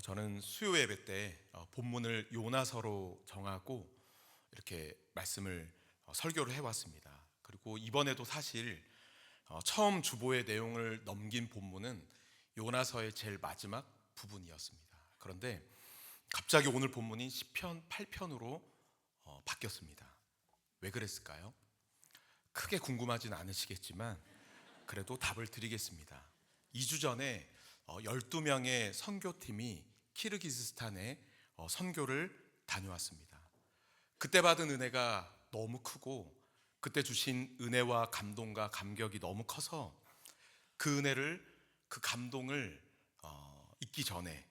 저는 수요 예배 때 본문을 요나서로 정하고 이렇게 말씀을 설교를 해왔습니다. 그리고 이번에도 사실 처음 주보의 내용을 넘긴 본문은 요나서의 제일 마지막 부분이었습니다. 그런데 갑자기 오늘 본문이 시편 8편으로 바뀌었습니다. 왜 그랬을까요? 크게 궁금하진 않으시겠지만 그래도 답을 드리겠습니다. 2주 전에 12명의 선교팀이 키르기즈스탄에 선교를 다녀왔습니다. 그때 받은 은혜가 너무 크고 그때 주신 은혜와 감동과 감격이 너무 커서 그 은혜를, 그 감동을 잊기 전에,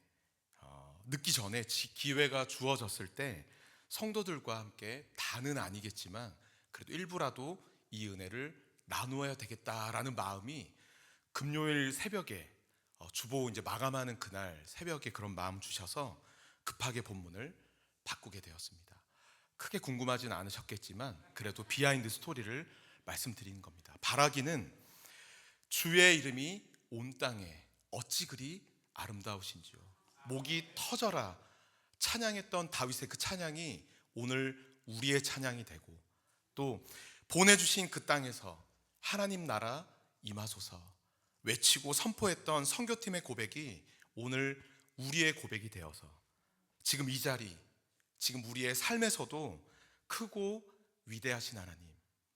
늦기 전에 기회가 주어졌을 때 성도들과 함께 다는 아니겠지만 그래도 일부라도 이 은혜를 나누어야 되겠다라는 마음이 금요일 새벽에 주보 이제 마감하는 그날 새벽에 그런 마음 주셔서 급하게 본문을 바꾸게 되었습니다. 크게 궁금하진 않으셨겠지만 그래도 비하인드 스토리를 말씀드리는 겁니다. 바라기는 주의 이름이 온 땅에 어찌 그리 아름다우신지요. 목이 터져라 찬양했던 다윗의 그 찬양이 오늘 우리의 찬양이 되고, 또 보내주신 그 땅에서 하나님 나라 임하소서 외치고 선포했던 선교팀의 고백이 오늘 우리의 고백이 되어서 지금 이 자리, 지금 우리의 삶에서도 크고 위대하신 하나님,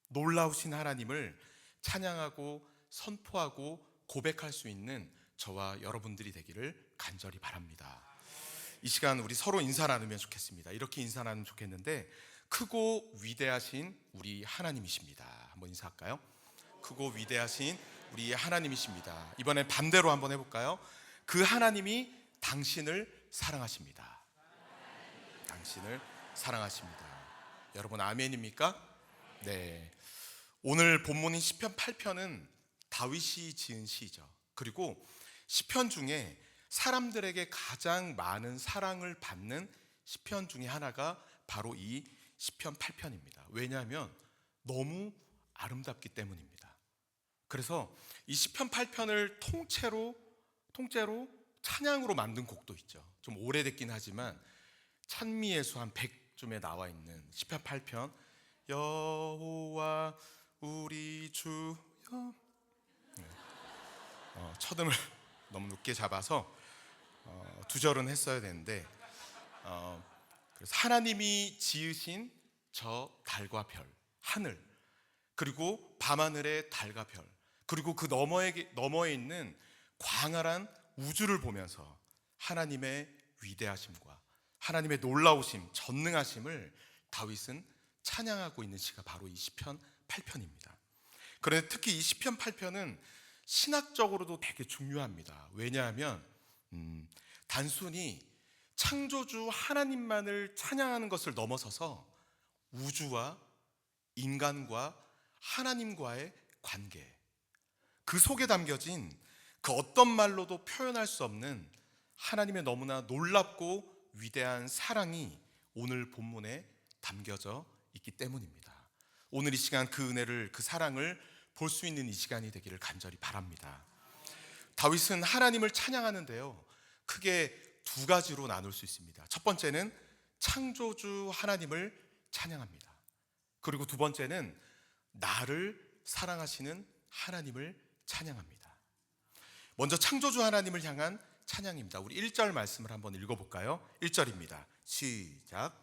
놀라우신 하나님을 찬양하고 선포하고 고백할 수 있는 저와 여러분들이 되기를 간절히 바랍니다. 이 시간 우리 서로 인사 나누면 좋겠습니다. 이렇게 인사 나누면 좋겠는데, 크고 위대하신 우리 하나님이십니다. 한번 인사할까요? 크고 위대하신 우리 하나님이십니다. 이번엔 반대로 한번 해볼까요? 그 하나님이 당신을 사랑하십니다. 당신을 사랑하십니다. 여러분 아멘입니까? 네. 오늘 본문인 시편 8편은 다윗이 지은 시죠. 그리고 시편 중에 사람들에게 가장 많은 사랑을 받는 시편 중에 하나가 바로 이 시편 8편입니다. 왜냐하면 너무 아름답기 때문입니다. 그래서 이 시편 8편을 통째로 찬양으로 만든 곡도 있죠. 좀 오래됐긴 하지만 찬미예수 한 100쯤에 나와 있는 시편 8편, 여호와 우리 주여. 첫음을 너무 늦게 잡아서 두 절은 했어야 되는데, 그래서 하나님이 지으신 저 달과 별, 하늘, 그리고 밤하늘의 달과 별, 그리고 그 너머에 있는 광활한 우주를 보면서 하나님의 위대하심과 하나님의 놀라우심, 전능하심을 다윗은 찬양하고 있는 시가 바로 이 시편 8편입니다. 그런데 특히 이 시편 8편은 신학적으로도 되게 중요합니다. 왜냐하면 단순히 창조주 하나님만을 찬양하는 것을 넘어서서 우주와 인간과 하나님과의 관계, 그 속에 담겨진 그 어떤 말로도 표현할 수 없는 하나님의 너무나 놀랍고 위대한 사랑이 오늘 본문에 담겨져 있기 때문입니다. 오늘 이 시간 그 은혜를, 그 사랑을 볼 수 있는 이 시간이 되기를 간절히 바랍니다. 다윗은 하나님을 찬양하는데요, 크게 두 가지로 나눌 수 있습니다. 첫 번째는 창조주 하나님을 찬양합니다. 그리고 두 번째는 나를 사랑하시는 하나님을 찬양합니다. 먼저 창조주 하나님을 향한 찬양입니다. 우리 1절 말씀을 한번 읽어볼까요? 1절입니다. 시작.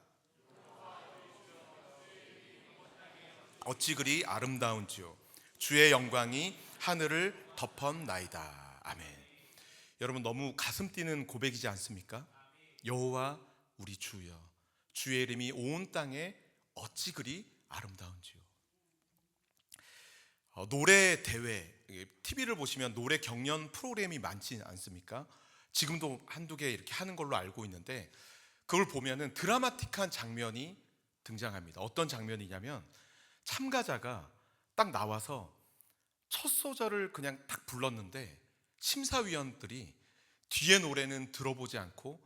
어찌 그리 아름다운지요, 주의 영광이 하늘을 덮었나이다. 아멘. 여러분 너무 가슴 뛰는 고백이지 않습니까? 여호와 우리 주여, 주의 이름이 온 땅에 어찌 그리 아름다운지요. 노래 대회, TV를 보시면 노래 경연 프로그램이 많지 않습니까? 지금도 한두 개 이렇게 하는 걸로 알고 있는데, 그걸 보면은 드라마틱한 장면이 등장합니다. 어떤 장면이냐면 참가자가 딱 나와서 첫 소절을 그냥 딱 불렀는데 심사위원들이 뒤에 노래는 들어보지 않고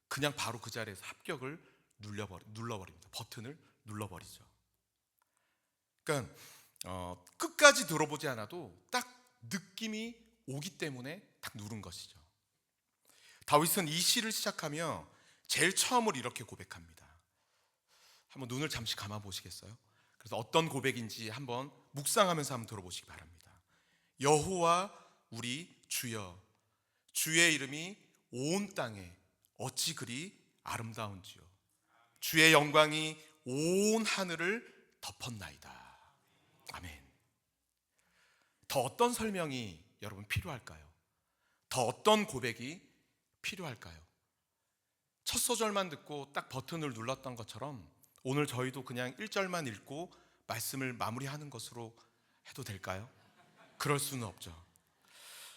그냥 바로 그 자리에서 합격을 눌러버립니다. 버튼을 눌러버리죠. 그러니까 끝까지 들어보지 않아도 딱 느낌이 오기 때문에 딱 누른 것이죠. 다윗은 이 시를 시작하며 제일 처음으로 이렇게 고백합니다. 한번 눈을 잠시 감아 보시겠어요? 그래서 어떤 고백인지 한번 묵상하면서 한번 들어보시기 바랍니다. 여호와 우리 주여, 주의 이름이 온 땅에 어찌 그리 아름다운지요. 주의 영광이 온 하늘을 덮었나이다. 아멘. 더 어떤 설명이 여러분 필요할까요? 더 어떤 고백이 필요할까요? 첫 소절만 듣고 딱 버튼을 눌렀던 것처럼 오늘 저희도 그냥 1절만 읽고 말씀을 마무리하는 것으로 해도 될까요? 그럴 수는 없죠.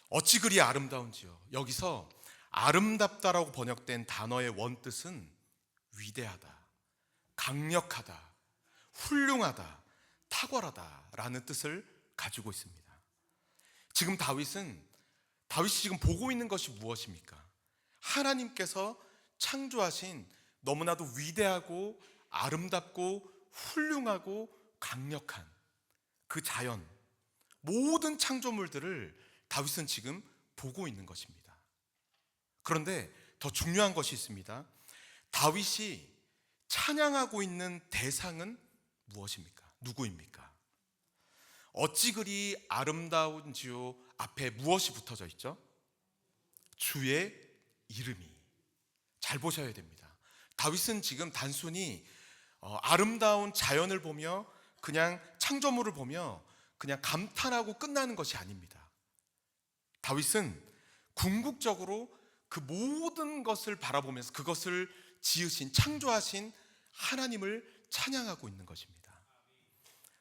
어찌 그리 아름다운지요. 여기서 아름답다라고 번역된 단어의 원뜻은 위대하다, 강력하다, 훌륭하다, 탁월하다라는 뜻을 가지고 있습니다. 지금 다윗이 지금 보고 있는 것이 무엇입니까? 하나님께서 창조하신 너무나도 위대하고 아름답고 훌륭하고 강력한 그 자연, 모든 창조물들을 다윗은 지금 보고 있는 것입니다. 그런데 더 중요한 것이 있습니다. 다윗이 찬양하고 있는 대상은 무엇입니까? 누구입니까? 어찌 그리 아름다운지요 앞에 무엇이 붙어져 있죠? 주의 이름이. 잘 보셔야 됩니다. 다윗은 지금 단순히 아름다운 자연을 보며 그냥 창조물을 보며 그냥 감탄하고 끝나는 것이 아닙니다. 다윗은 궁극적으로 그 모든 것을 바라보면서 그것을 지으신, 창조하신 하나님을 찬양하고 있는 것입니다.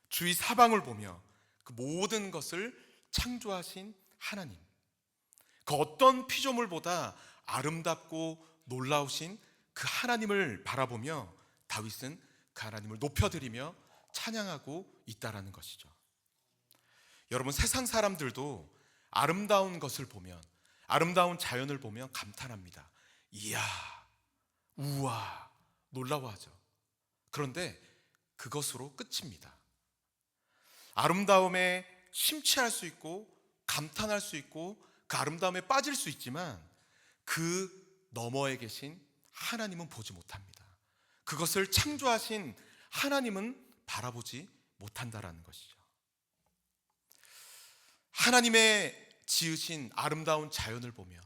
주위 사방을 보며 그 모든 것을 창조하신 하나님, 그 어떤 피조물보다 아름답고 놀라우신 그 하나님을 바라보며 다윗은 그 하나님을 높여드리며 찬양하고 있다라는 것이죠. 여러분, 세상 사람들도 아름다운 것을 보면, 아름다운 자연을 보면 감탄합니다. 이야, 우와, 놀라워하죠. 그런데 그것으로 끝입니다. 아름다움에 심취할 수 있고 감탄할 수 있고 그 아름다움에 빠질 수 있지만 그 너머에 계신 하나님은 보지 못합니다. 그것을 창조하신 하나님은 바라보지 못한다라는 것이죠. 하나님의 지으신 아름다운 자연을 보며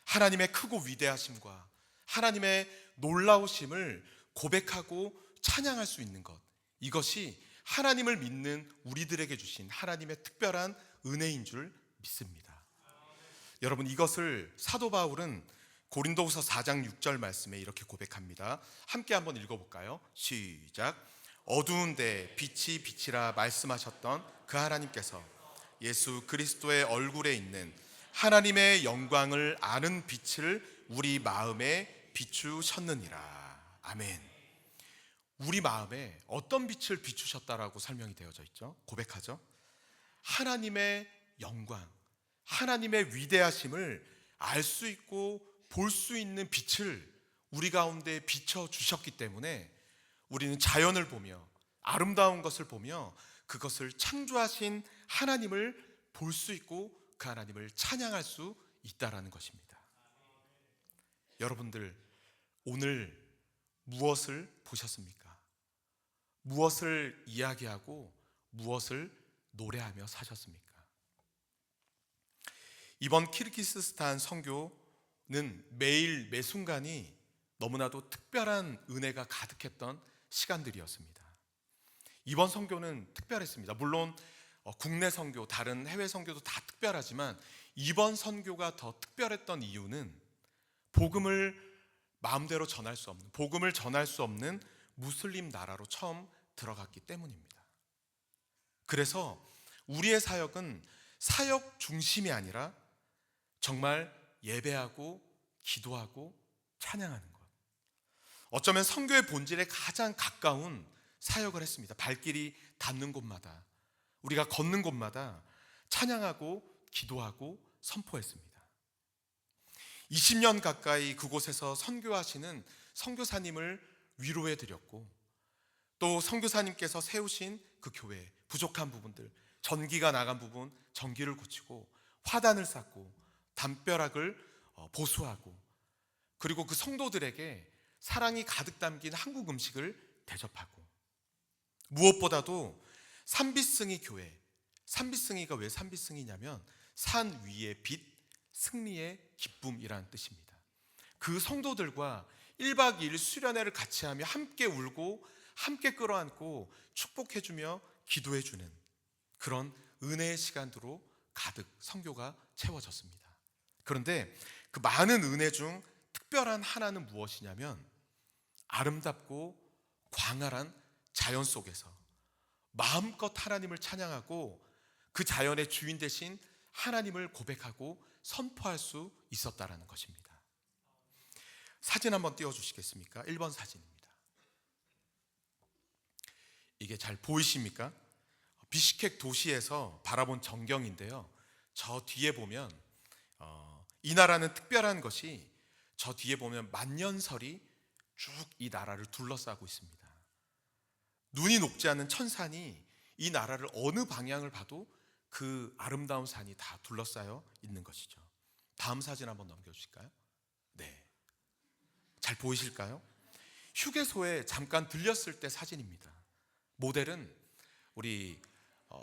하나님의 크고 위대하심과 하나님의 놀라우심을 고백하고 찬양할 수 있는 것, 이것이 하나님을 믿는 우리들에게 주신 하나님의 특별한 은혜인 줄 믿습니다. 여러분, 이것을 사도 바울은 고린도후서 4장 6절 말씀에 이렇게 고백합니다. 함께 한번 읽어볼까요? 시작. 어두운데 빛이 빛이라 말씀하셨던 그 하나님께서 예수 그리스도의 얼굴에 있는 하나님의 영광을 아는 빛을 우리 마음에 비추셨느니라. 아멘. 우리 마음에 어떤 빛을 비추셨다라고 설명이 되어져 있죠? 고백하죠. 하나님의 영광, 하나님의 위대하심을 알 수 있고 볼 수 있는 빛을 우리 가운데 비춰주셨기 때문에 우리는 자연을 보며 아름다운 것을 보며 그것을 창조하신 하나님을 볼 수 있고 그 하나님을 찬양할 수 있다라는 것입니다. 여러분들, 오늘 무엇을 보셨습니까? 무엇을 이야기하고 무엇을 노래하며 사셨습니까? 이번 키르기스스탄 선교는 매일 매 순간이 너무나도 특별한 은혜가 가득했던 시간들이었습니다. 이번 선교는 특별했습니다. 물론 국내 선교, 다른 해외 선교도 다 특별하지만 이번 선교가 더 특별했던 이유는 복음을 마음대로 전할 수 없는, 복음을 전할 수 없는 무슬림 나라로 처음 들어갔기 때문입니다. 그래서 우리의 사역은 사역 중심이 아니라 정말 예배하고 기도하고 찬양하는 것, 어쩌면 선교의 본질에 가장 가까운 사역을 했습니다. 발길이 닿는 곳마다, 우리가 걷는 곳마다 찬양하고 기도하고 선포했습니다. 20년 가까이 그곳에서 선교하시는 선교사님을 위로해 드렸고, 또 선교사님께서 세우신 그 교회 부족한 부분들, 전기가 나간 부분 전기를 고치고, 화단을 쌓고 담벼락을 보수하고, 그리고 그 성도들에게 사랑이 가득 담긴 한국 음식을 대접하고, 무엇보다도 삼비승이 교회, 삼비승이가 왜 삼비승이냐면 산 위의 빛, 승리의 기쁨이라는 뜻입니다. 그 성도들과 1박 2일 수련회를 같이 하며 함께 울고 함께 끌어안고 축복해주며 기도해주는 그런 은혜의 시간으로 가득 성교가 채워졌습니다. 그런데 그 많은 은혜 중 특별한 하나는 무엇이냐면 아름답고 광활한 자연 속에서 마음껏 하나님을 찬양하고 그 자연의 주인 되신 하나님을 고백하고 선포할 수 있었다라는 것입니다. 사진 한번 띄워주시겠습니까? 1번 사진입니다. 이게 잘 보이십니까? 비시케크 도시에서 바라본 전경인데요. 저 뒤에 보면 이 나라는 특별한 것이, 저 뒤에 보면 만년설이 쭉 이 나라를 둘러싸고 있습니다. 눈이 녹지 않는 천산이 이 나라를 어느 방향을 봐도 그 아름다운 산이 다 둘러싸여 있는 것이죠. 다음 사진 한번 넘겨주실까요? 네, 잘 보이실까요? 휴게소에 잠깐 들렸을 때 사진입니다. 모델은 우리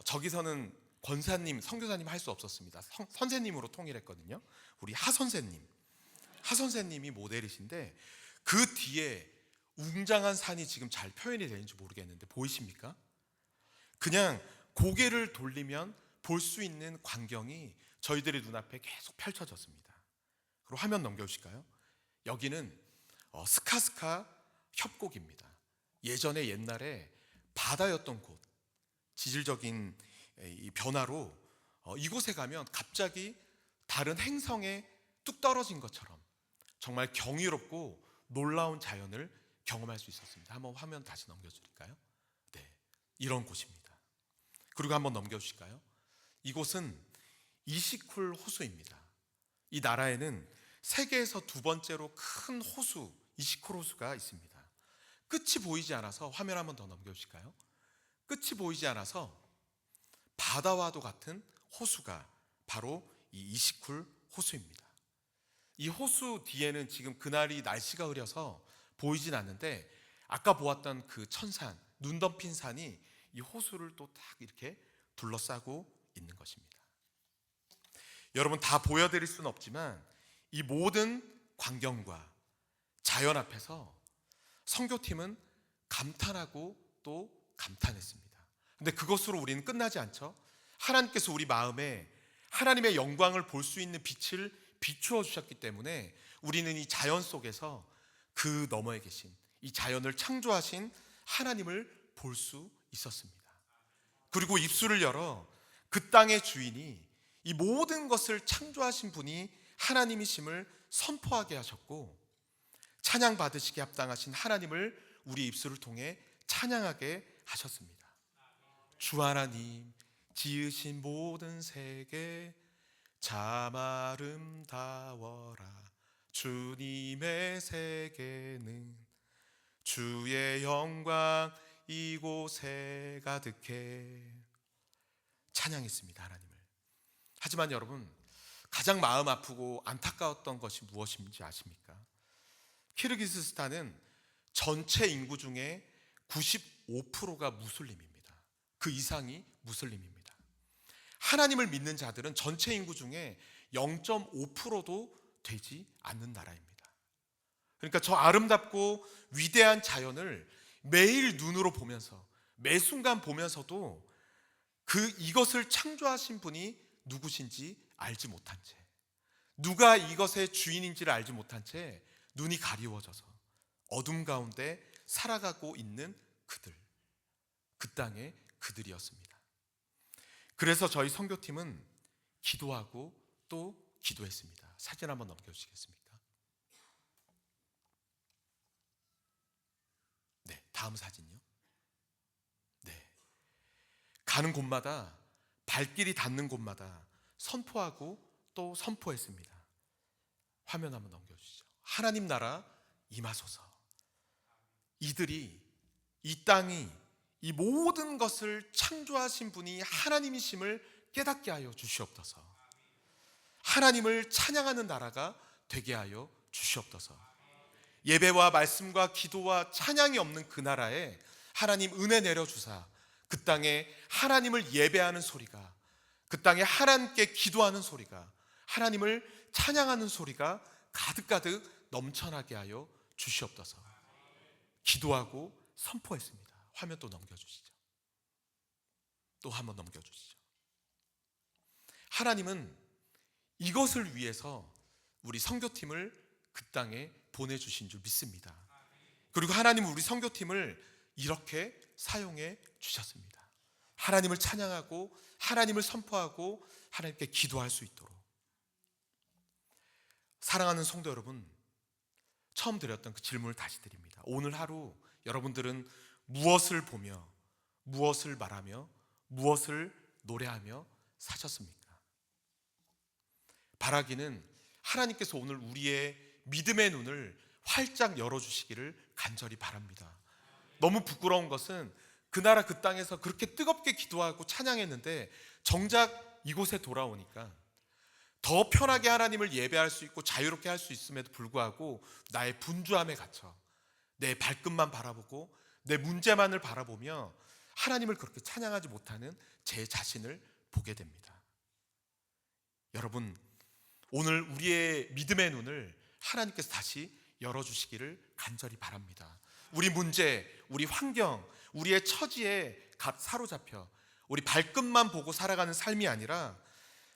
저기서는 권사님, 선교사님 할 수 없었습니다. 선생님으로 통일했거든요. 우리 하선생님이 모델이신데 그 뒤에 웅장한 산이 지금 잘 표현이 되는지 모르겠는데 보이십니까? 그냥 고개를 돌리면 볼 수 있는 광경이 저희들의 눈앞에 계속 펼쳐졌습니다. 그리고 화면 넘겨주실까요? 여기는 스카스카 협곡입니다. 예전에 옛날에 바다였던 곳, 지질적인 이 변화로 이곳에 가면 갑자기 다른 행성에 뚝 떨어진 것처럼 정말 경이롭고 놀라운 자연을 경험할 수 있었습니다. 한번 화면 다시 넘겨주실까요? 네, 이런 곳입니다. 그리고 한번 넘겨주실까요? 이곳은 이시쿨 호수입니다. 이 나라에는 세계에서 두 번째로 큰 호수, 이시쿨 호수가 있습니다. 끝이 보이지 않아서 화면 한번 더 넘겨주실까요? 끝이 보이지 않아서 바다와도 같은 호수가 바로 이 이시쿨 호수입니다. 이 호수 뒤에는 지금 그날이 날씨가 흐려서 보이진 않는데 아까 보았던 그 천산, 눈 덮인 산이 이 호수를 또 딱 이렇게 둘러싸고 있는 것입니다. 여러분, 다 보여드릴 수는 없지만 이 모든 광경과 자연 앞에서 선교팀은 감탄하고 또 감탄했습니다. 근데 그것으로 우리는 끝나지 않죠. 하나님께서 우리 마음에 하나님의 영광을 볼 수 있는 빛을 비추어 주셨기 때문에 우리는 이 자연 속에서 그 너머에 계신 이 자연을 창조하신 하나님을 볼 수 있었습니다. 그리고 입술을 열어 그 땅의 주인이, 이 모든 것을 창조하신 분이 하나님이심을 선포하게 하셨고, 찬양 받으시기에 합당하신 하나님을 우리 입술을 통해 찬양하게 하셨습니다. 주 하나님 지으신 모든 세계 참 아름다워라. 주님의 세계는 주의 영광 이곳에 가득해. 찬양했습니다, 하나님을. 하지만 여러분, 가장 마음 아프고 안타까웠던 것이 무엇인지 아십니까? 키르기스스탄은 전체 인구 중에 95%가 무슬림입니다. 그 이상이 무슬림입니다. 하나님을 믿는 자들은 전체 인구 중에 0.5%도 되지 않는 나라입니다. 그러니까 저 아름답고 위대한 자연을 매일 눈으로 보면서, 매 순간 보면서도 이것을 창조하신 분이 누구신지 알지 못한 채, 누가 이것의 주인인지를 알지 못한 채 눈이 가리워져서 어둠 가운데 살아가고 있는 그들, 그 땅의 그들이었습니다. 그래서 저희 선교팀은 기도하고 또 기도했습니다. 사진 한번 넘겨주시겠습니까? 네, 다음 사진요. 네, 가는 곳마다, 발길이 닿는 곳마다 선포하고 또 선포했습니다. 화면 한번 넘겨주시죠. 하나님 나라 임하소서. 이들이, 이 땅이, 이 모든 것을 창조하신 분이 하나님이심을 깨닫게 하여 주시옵소서. 하나님을 찬양하는 나라가 되게 하여 주시옵소서. 예배와 말씀과 기도와 찬양이 없는 그 나라에 하나님 은혜 내려주사 그 땅에 하나님을 예배하는 소리가, 그 땅에 하나님께 기도하는 소리가, 하나님을 찬양하는 소리가 가득가득 넘쳐나게 하여 주시옵소서. 기도하고 선포했습니다. 화면 또 넘겨주시죠. 또 한번 넘겨주시죠. 하나님은 이것을 위해서 우리 선교팀을 그 땅에 보내주신 줄 믿습니다. 그리고 하나님은 우리 선교팀을 이렇게 사용해 주셨습니다. 하나님을 찬양하고 하나님을 선포하고 하나님께 기도할 수 있도록. 사랑하는 성도 여러분, 처음 드렸던 그 질문을 다시 드립니다. 오늘 하루 여러분들은 무엇을 보며, 무엇을 말하며, 무엇을 노래하며 사셨습니까? 바라기는 하나님께서 오늘 우리의 믿음의 눈을 활짝 열어주시기를 간절히 바랍니다. 너무 부끄러운 것은 그 나라 그 땅에서 그렇게 뜨겁게 기도하고 찬양했는데 정작 이곳에 돌아오니까 더 편하게 하나님을 예배할 수 있고 자유롭게 할 수 있음에도 불구하고 나의 분주함에 갇혀 내 발끝만 바라보고 내 문제만을 바라보며 하나님을 그렇게 찬양하지 못하는 제 자신을 보게 됩니다. 여러분, 오늘 우리의 믿음의 눈을 하나님께서 다시 열어주시기를 간절히 바랍니다. 우리 문제, 우리 환경, 우리의 처지에 사로잡혀 우리 발끝만 보고 살아가는 삶이 아니라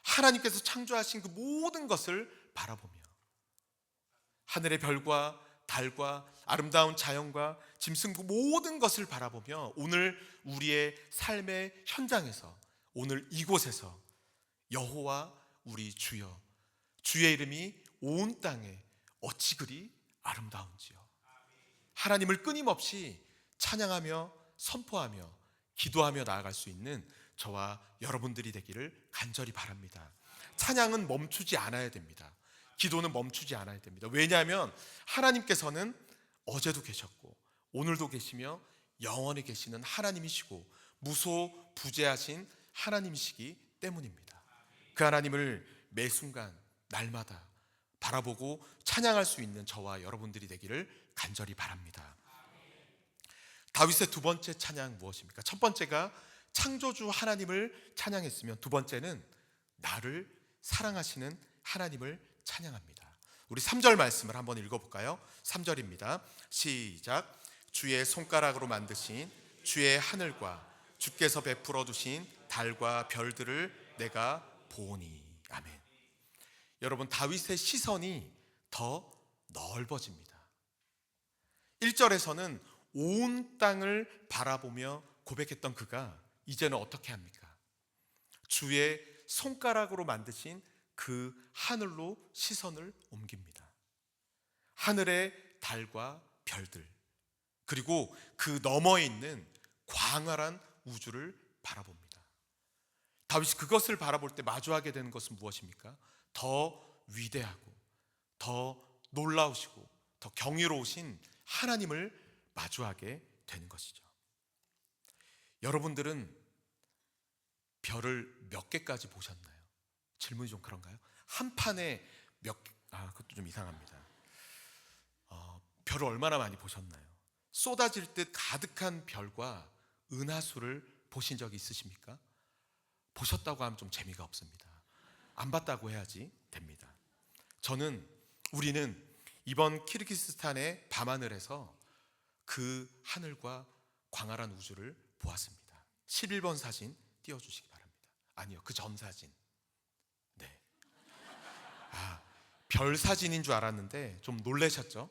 하나님께서 창조하신 그 모든 것을 바라보며 하늘의 별과 달과 아름다운 자연과 짐승 그 모든 것을 바라보며 오늘 우리의 삶의 현장에서, 오늘 이곳에서 여호와 우리 주여, 주의 이름이 온 땅에 어찌 그리 아름다운지요. 하나님을 끊임없이 찬양하며 선포하며 기도하며 나아갈 수 있는 저와 여러분들이 되기를 간절히 바랍니다. 찬양은 멈추지 않아야 됩니다. 기도는 멈추지 않아야 됩니다. 왜냐하면 하나님께서는 어제도 계셨고 오늘도 계시며 영원히 계시는 하나님이시고 무소부재하신 하나님이시기 때문입니다. 그 하나님을 매 순간 날마다 바라보고 찬양할 수 있는 저와 여러분들이 되기를 간절히 바랍니다. 다윗의 두 번째 찬양 무엇입니까? 첫 번째가 창조주 하나님을 찬양했으면 두 번째는 나를 사랑하시는 하나님을 찬양합니다. 우리 3절 말씀을 한번 읽어볼까요? 3절입니다. 시작. 주의 손가락으로 만드신 주의 하늘과 주께서 베풀어 두신 달과 별들을 내가 보오니. 아멘. 여러분, 다윗의 시선이 더 넓어집니다. 1절에서는 온 땅을 바라보며 고백했던 그가 이제는 어떻게 합니까? 주의 손가락으로 만드신 그 하늘로 시선을 옮깁니다. 하늘의 달과 별들, 그리고 그 너머에 있는 광활한 우주를 바라봅니다. 다윗이 그것을 바라볼 때 마주하게 되는 것은 무엇입니까? 더 위대하고 더 놀라우시고 더 경이로우신 하나님을 마주하게 되는 것이죠. 여러분들은 별을 몇 개까지 보셨나요? 질문이 좀 그런가요? 한 판에 몇 개? 그것도 좀 이상합니다. 별을 얼마나 많이 보셨나요? 쏟아질 듯 가득한 별과 은하수를 보신 적이 있으십니까? 보셨다고 하면 좀 재미가 없습니다. 안 봤다고 해야지 됩니다. 우리는 이번 키르기스탄의 밤하늘에서 그 하늘과 광활한 우주를 보았습니다. 11번 사진 띄워주시기 바랍니다. 아니요, 그 전 사진. 네. 별 사진인 줄 알았는데 좀 놀라셨죠?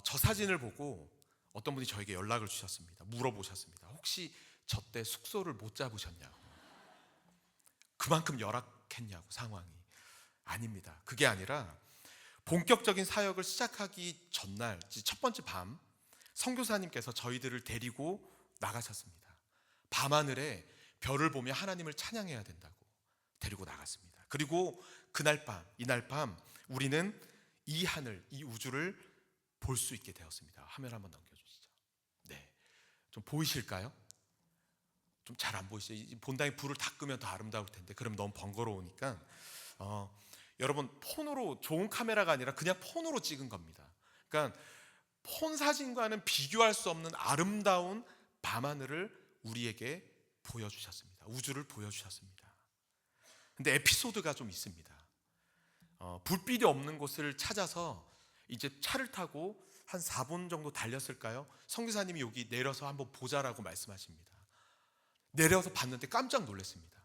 저 사진을 보고 어떤 분이 저에게 연락을 주셨습니다. 물어보셨습니다. 혹시 저 때 숙소를 못 잡으셨냐고. 그만큼 열악했냐고 상황이. 아닙니다. 그게 아니라 본격적인 사역을 시작하기 전날 첫 번째 밤 선교사님께서 저희들을 데리고 나가셨습니다. 밤하늘에 별을 보며 하나님을 찬양해야 된다고 데리고 나갔습니다. 그리고 이날 밤 우리는 이 하늘, 이 우주를 볼 수 있게 되었습니다. 화면 한번 넘겨주시죠. 네, 좀 보이실까요? 좀 잘 안 보이시죠? 본당에 불을 다 끄면 더 아름다울 텐데 그럼 너무 번거로우니까 여러분, 폰으로, 좋은 카메라가 아니라 그냥 폰으로 찍은 겁니다. 그러니까 폰 사진과는 비교할 수 없는 아름다운 밤하늘을 우리에게 보여주셨습니다. 우주를 보여주셨습니다. 근데 에피소드가 좀 있습니다. 불빛이 없는 곳을 찾아서 이제 차를 타고 한 4분 정도 달렸을까요? 선교사님이 여기 내려서 한번 보자라고 말씀하십니다. 내려서 봤는데 깜짝 놀랐습니다.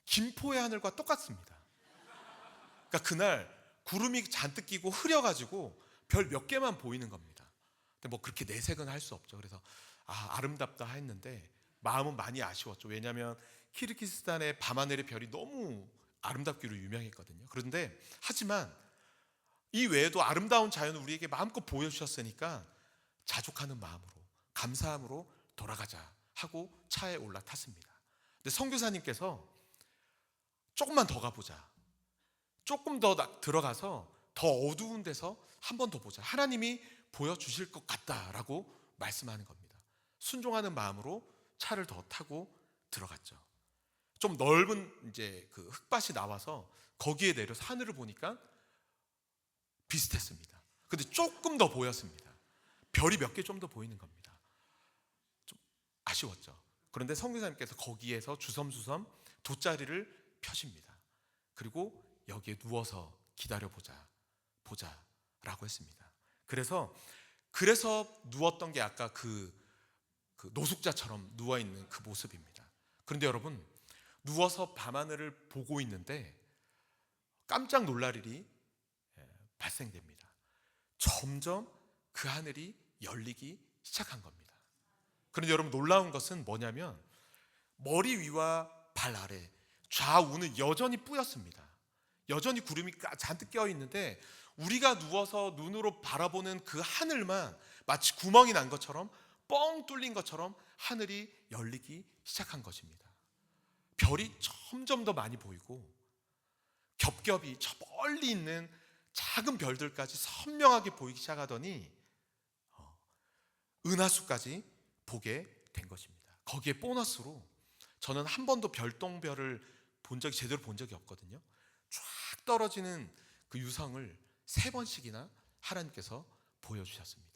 김포의 하늘과 똑같습니다. 그러니까 그날 구름이 잔뜩 끼고 흐려가지고 별 몇 개만 보이는 겁니다. 근데 뭐 그렇게 내색은 할 수 없죠. 그래서 아름답다 했는데 마음은 많이 아쉬웠죠. 왜냐하면 키르기스탄의 밤하늘의 별이 너무 아름답기로 유명했거든요. 그런데 하지만 이 외에도 아름다운 자연을 우리에게 마음껏 보여주셨으니까 자족하는 마음으로, 감사함으로 돌아가자 하고 차에 올라탔습니다. 근데 선교사님께서 조금만 더 가보자, 조금 더 들어가서 더 어두운 데서 한 번 더 보자, 하나님이 보여주실 것 같다라고 말씀하는 겁니다. 순종하는 마음으로 차를 더 타고 들어갔죠. 좀 넓은 이제 그 흙밭이 나와서 거기에 내려서 하늘을 보니까 비슷했습니다. 근데 조금 더 보였습니다. 별이 몇 개 좀 더 보이는 겁니다. 좀 아쉬웠죠. 그런데 선교사님께서 거기에서 주섬주섬 돗자리를 펴십니다. 그리고 여기에 누워서 기다려보자라고 했습니다. 그래서 누웠던 게 아까 그 노숙자처럼 누워있는 그 모습입니다. 그런데 여러분, 누워서 밤하늘을 보고 있는데 깜짝 놀랄 일이 발생됩니다. 점점 그 하늘이 열리기 시작한 겁니다. 그런데 여러분, 놀라운 것은 뭐냐면 머리 위와 발 아래 좌우는 여전히 뿌였습니다. 여전히 구름이 잔뜩 껴 있는데 우리가 누워서 눈으로 바라보는 그 하늘만 마치 구멍이 난 것처럼, 뻥 뚫린 것처럼 하늘이 열리기 시작한 것입니다. 별이 점점 더 많이 보이고 겹겹이 저 멀리 있는 작은 별들까지 선명하게 보이기 시작하더니 은하수까지 보게 된 것입니다. 거기에 보너스로 저는 한 번도 별똥별을 제대로 본 적이 없거든요. 쫙 떨어지는 그 유성을 3번씩이나 하나님께서 보여주셨습니다.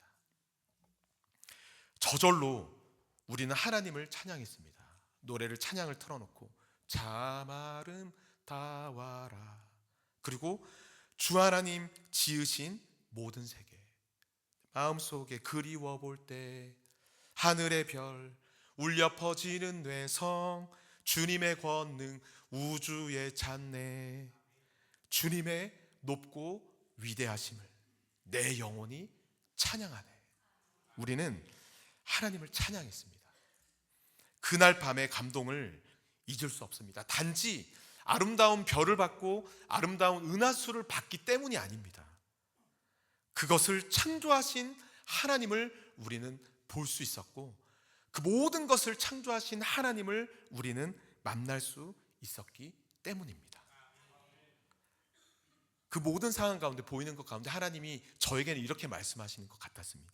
저절로 우리는 하나님을 찬양했습니다. 노래를, 찬양을 틀어놓고 참 아름다워라, 그리고 주 하나님 지으신 모든 세계, 마음속에 그리워 볼 때 하늘의 별 울려 퍼지는 뇌성, 주님의 권능 우주에 찬네, 주님의 높고 위대하심을 내 영혼이 찬양하네. 우리는 하나님을 찬양했습니다. 그날 밤의 감동을 잊을 수 없습니다. 단지 아름다운 별을 받고 아름다운 은하수를 받기 때문이 아닙니다. 그것을 창조하신 하나님을 우리는 볼 수 있었고, 그 모든 것을 창조하신 하나님을 우리는 만날 수 있었기 때문입니다. 그 모든 상황 가운데, 보이는 것 가운데 하나님이 저에게는 이렇게 말씀하시는 것 같았습니다.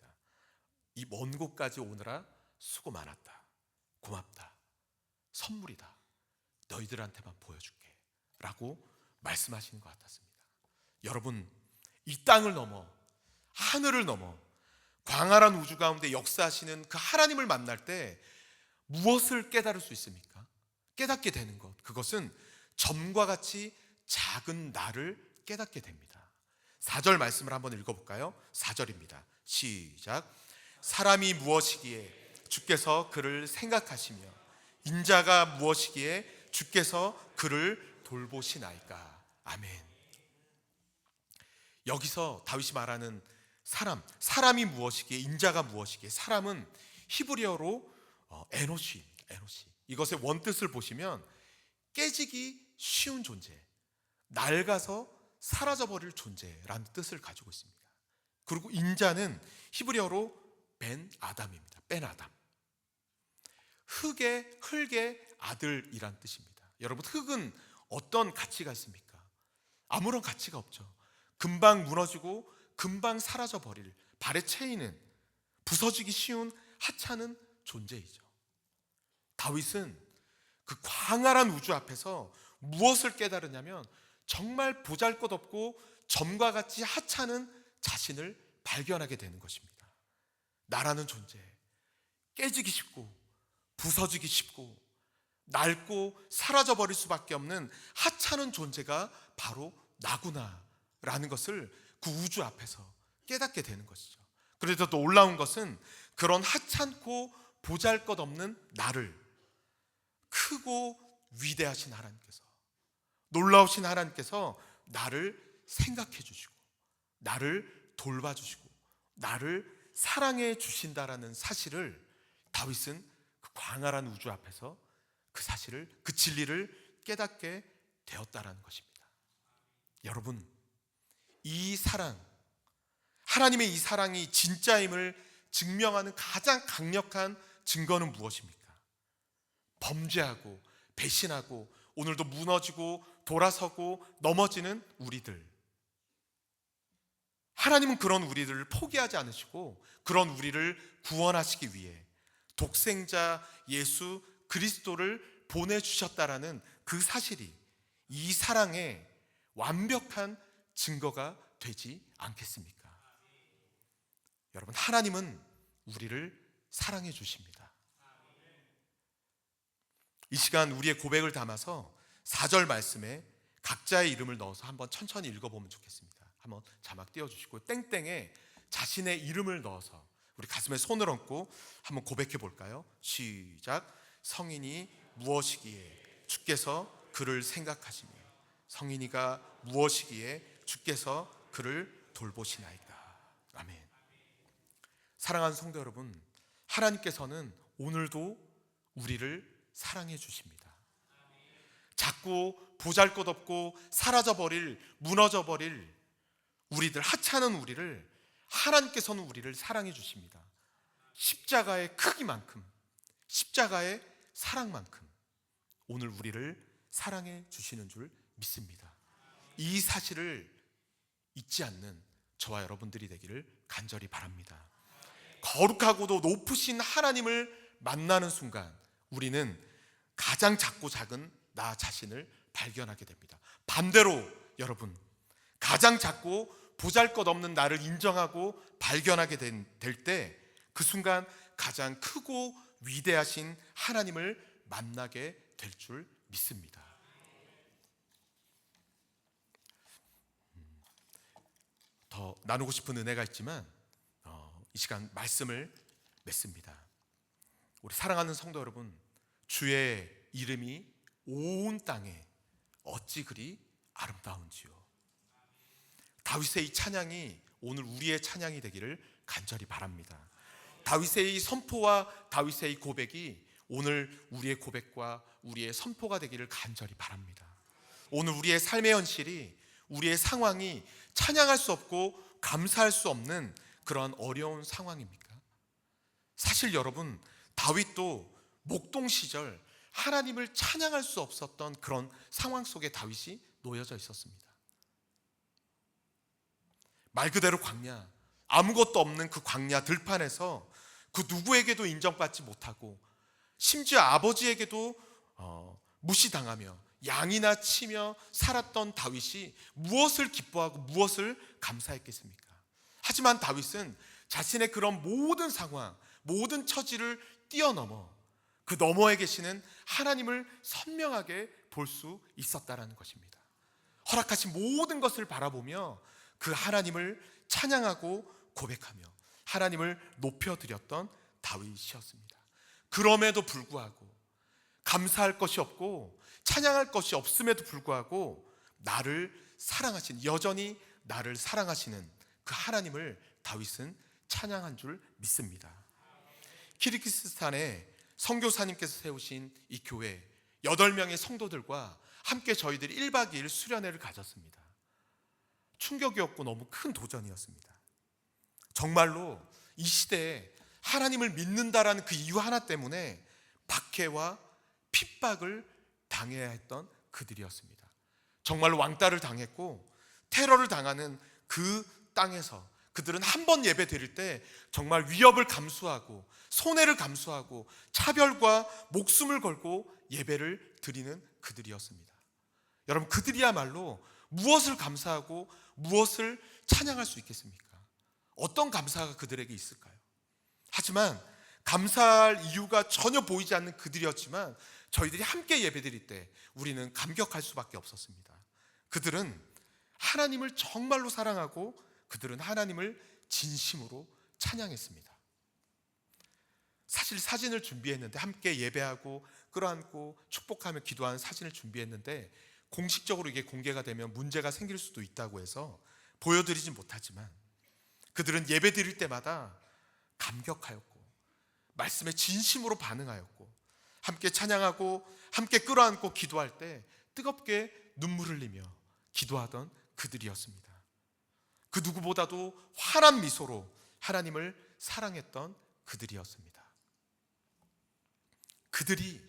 이 먼 곳까지 오느라 수고 많았다, 고맙다, 선물이다, 너희들한테만 보여줄게 라고 말씀하시는 것 같았습니다. 여러분, 이 땅을 넘어 하늘을 넘어 광활한 우주 가운데 역사하시는 그 하나님을 만날 때 무엇을 깨달을 수 있습니까? 깨닫게 되는 것, 그것은 점과 같이 작은 나를 깨닫게 됩니다. 4절 말씀을 한번 읽어볼까요? 4절입니다. 시작. 사람이 무엇이기에 주께서 그를 생각하시며 인자가 무엇이기에 주께서 그를 돌보시나이까. 아멘. 여기서 다윗이 말하는 사람이 무엇이기에, 인자가 무엇이기에, 사람은 히브리어로 에노시입니다. 에노시. 이것의 원뜻을 보시면 깨지기 쉬운 존재, 낡아서 사라져버릴 존재라는 뜻을 가지고 있습니다. 그리고 인자는 히브리어로 벤 아담입니다. 벤 아담. 흙의 아들이란 뜻입니다. 여러분, 흙은 어떤 가치가 있습니까? 아무런 가치가 없죠. 금방 무너지고 금방 사라져버릴, 발에 채이는, 부서지기 쉬운 하찮은 존재이죠. 다윗은 그 광활한 우주 앞에서 무엇을 깨달으냐면 정말 보잘것없고 점과 같이 하찮은 자신을 발견하게 되는 것입니다. 나라는 존재, 깨지기 쉽고 부서지기 쉽고 낡고 사라져버릴 수밖에 없는 하찮은 존재가 바로 나구나라는 것을 그 우주 앞에서 깨닫게 되는 것이죠. 그래서 또 놀라운 것은 그런 하찮고 보잘것없는 나를 크고 위대하신 하나님께서, 놀라우신 하나님께서 나를 생각해 주시고 나를 돌봐주시고 나를 사랑해 주신다라는 사실을 다윗은 그 광활한 우주 앞에서 그 사실을, 그 진리를 깨닫게 되었다라는 것입니다. 여러분, 이 사랑, 하나님의 이 사랑이 진짜임을 증명하는 가장 강력한 증거는 무엇입니까? 범죄하고 배신하고 오늘도 무너지고 돌아서고 넘어지는 우리들, 하나님은 그런 우리들을 포기하지 않으시고 그런 우리를 구원하시기 위해 독생자 예수 그리스도를 보내주셨다라는 그 사실이 이 사랑의 완벽한 증거가 되지 않겠습니까? 여러분, 하나님은 우리를 사랑해 주십니다. 이 시간 우리의 고백을 담아서 4절 말씀에 각자의 이름을 넣어서 한번 천천히 읽어보면 좋겠습니다. 한번 자막 띄워주시고 땡땡에 자신의 이름을 넣어서 우리 가슴에 손을 얹고 한번 고백해 볼까요? 시작. 성인이 무엇이기에 주께서 그를 생각하시며 성인이가 무엇이기에 주께서 그를 돌보시나이까. 아멘. 사랑하는 성도 여러분, 하나님께서는 오늘도 우리를 사랑해 주십니다. 작고 보잘것없고 사라져버릴, 무너져버릴 우리들, 하찮은 우리를 하나님께서는 우리를 사랑해 주십니다. 십자가의 크기만큼, 십자가의 사랑만큼 오늘 우리를 사랑해 주시는 줄 믿습니다. 이 사실을 잊지 않는 저와 여러분들이 되기를 간절히 바랍니다. 거룩하고도 높으신 하나님을 만나는 순간 우리는 가장 작고 작은 나 자신을 발견하게 됩니다. 반대로 여러분, 가장 작고 보잘것없는 나를 인정하고 발견하게 될 때 그 순간 가장 크고 위대하신 하나님을 만나게 될 줄 믿습니다. 더 나누고 싶은 은혜가 있지만 이 시간 말씀을 맺습니다. 우리 사랑하는 성도 여러분, 주의 이름이 온 땅에 어찌 그리 아름다운지요. 다윗의 이 찬양이 오늘 우리의 찬양이 되기를 간절히 바랍니다. 다윗의 이 선포와 다윗의 이 고백이 오늘 우리의 고백과 우리의 선포가 되기를 간절히 바랍니다. 오늘 우리의 삶의 현실이, 우리의 상황이 찬양할 수 없고 감사할 수 없는 그런 어려운 상황입니까? 사실 여러분, 다윗도 목동 시절 하나님을 찬양할 수 없었던 그런 상황 속에 다윗이 놓여져 있었습니다. 말 그대로 광야, 아무것도 없는 그 광야 들판에서 그 누구에게도 인정받지 못하고 심지어 아버지에게도 무시당하며 양이나 치며 살았던 다윗이 무엇을 기뻐하고 무엇을 감사했겠습니까? 하지만 다윗은 자신의 그런 모든 상황, 모든 처지를 뛰어넘어 그 너머에 계시는 하나님을 선명하게 볼 수 있었다라는 것입니다. 허락하신 모든 것을 바라보며 그 하나님을 찬양하고 고백하며 하나님을 높여드렸던 다윗이었습니다. 그럼에도 불구하고 감사할 것이 없고 찬양할 것이 없음에도 불구하고 나를 사랑하신, 여전히 나를 사랑하시는 그 하나님을 다윗은 찬양한 줄 믿습니다. 키르기스스탄에 선교사님께서 세우신 이 교회 8명의 성도들과 함께 저희들이 1박 2일 수련회를 가졌습니다. 충격이었고 너무 큰 도전이었습니다. 정말로 이 시대에 하나님을 믿는다라는 그 이유 하나 때문에 박해와 핍박을 당해야 했던 그들이었습니다. 정말로 왕따를 당했고 테러를 당하는 그 땅에서 그들은 한 번 예배 드릴 때 정말 위협을 감수하고 손해를 감수하고 차별과 목숨을 걸고 예배를 드리는 그들이었습니다. 여러분, 그들이야말로 무엇을 감사하고 무엇을 찬양할 수 있겠습니까? 어떤 감사가 그들에게 있을까요? 하지만 감사할 이유가 전혀 보이지 않는 그들이었지만 저희들이 함께 예배드릴 때 우리는 감격할 수밖에 없었습니다. 그들은 하나님을 정말로 사랑하고 그들은 하나님을 진심으로 찬양했습니다. 사실 사진을 준비했는데, 함께 예배하고 끌어안고 축복하며 기도하는 사진을 준비했는데 공식적으로 이게 공개가 되면 문제가 생길 수도 있다고 해서 보여드리지 못하지만 그들은 예배드릴 때마다 감격하였고 말씀에 진심으로 반응하였고 함께 찬양하고 함께 끌어안고 기도할 때 뜨겁게 눈물 흘리며 기도하던 그들이었습니다. 그 누구보다도 환한 미소로 하나님을 사랑했던 그들이었습니다. 그들이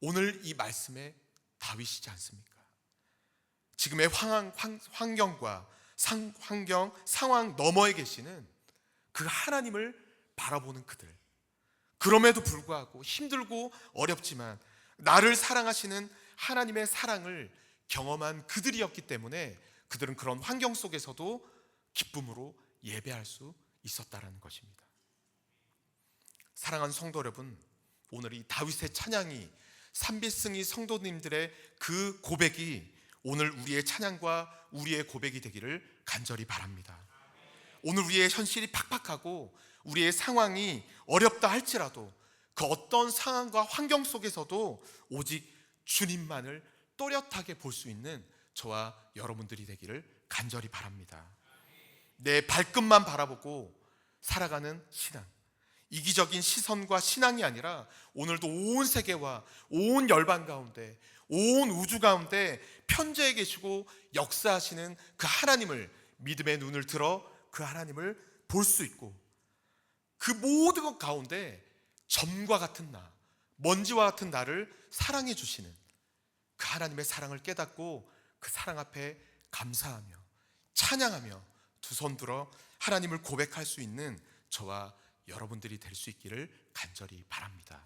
오늘 이 말씀의 다윗이지 않습니까? 지금의 환경과 상황 너머에 계시는 그 하나님을 바라보는 그들, 그럼에도 불구하고 힘들고 어렵지만 나를 사랑하시는 하나님의 사랑을 경험한 그들이었기 때문에 그들은 그런 환경 속에서도 기쁨으로 예배할 수 있었다는 것입니다. 사랑하는 성도 여러분, 오늘 이 다윗의 찬양이, 삼비승이 성도님들의 그 고백이 오늘 우리의 찬양과 우리의 고백이 되기를 간절히 바랍니다. 오늘 우리의 현실이 팍팍하고 우리의 상황이 어렵다 할지라도 그 어떤 상황과 환경 속에서도 오직 주님만을 또렷하게 볼 수 있는 저와 여러분들이 되기를 간절히 바랍니다. 내 발끝만 바라보고 살아가는 신앙, 이기적인 시선과 신앙이 아니라 오늘도 온 세계와 온 열방 가운데, 온 우주 가운데 편재해 계시고 역사하시는 그 하나님을, 믿음의 눈을 들어 그 하나님을 볼 수 있고 그 모든 것 가운데 점과 같은 나, 먼지와 같은 나를 사랑해 주시는 그 하나님의 사랑을 깨닫고 그 사랑 앞에 감사하며 찬양하며 두 손 들어 하나님을 고백할 수 있는 저와 여러분들이 될 수 있기를 간절히 바랍니다.